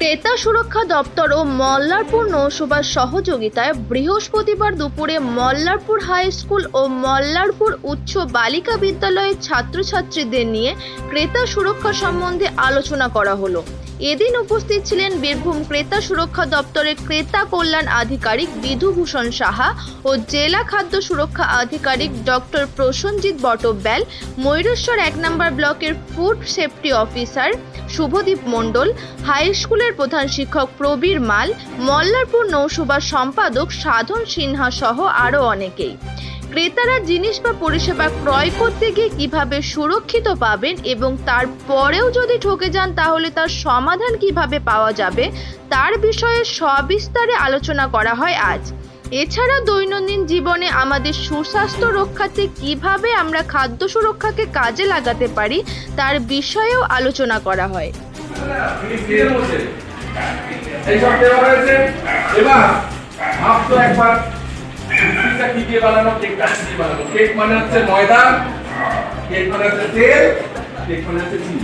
ক্রেতা সুরক্ষা দপ্তর ও মল্লারপুর নৌসভার সহযোগিতায় বৃহস্পতিবার দুপুরে মল্লারপুর হাই স্কুল ও মল্লারপুর উচ্চ বালিকা বিদ্যালয়ের ছাত্রছাত্রীদের নিয়ে ক্রেতা সুরক্ষা সম্বন্ধে আলোচনা করা হলো। এদিন উপস্থিত ছিলেন বীরভূম ক্রেতা সুরক্ষা দপ্তরের ক্রেতা কল্যাণ আধিকারিক বিধুভূষণ সাহা ও জেলা খাদ্য সুরক্ষা আধিকারিক ডক্টর প্রসেনজিৎ বটব্যাল, ময়ূরেশ্বর 1 নম্বর ব্লকের ফুড সেফটি অফিসার শুভদীপ মণ্ডল, হাই স্কুলের প্রধান শিক্ষক প্রবীর মাল, মল্লারপুর নৌসভার সম্পাদক সাধন সিনহা সহ আরও অনেকেই। ক্রেতারা জিনিস বা পরিষেবা ক্রয় করতে গিয়ে কিভাবে সুরক্ষিত পাবেন এবং তারপরেও যদি ঠকে যান তাহলে তার সমাধান কিভাবে পাওয়া যাবে তার বিষয়ে সবিস্তারে আলোচনা করা হয় আজ। এছাড়া দৈনন্দিন জীবনে আমাদের সুস্বাস্থ্য রক্ষাতে কিভাবে আমরা খাদ্য সুরক্ষাকে কাজে লাগাতে পারি তার বিষয়েও আলোচনা করা হয়। কেক মানে হচ্ছে ময়দা, কেক মানে হচ্ছে তেল, কেক মানে হচ্ছে চিনি।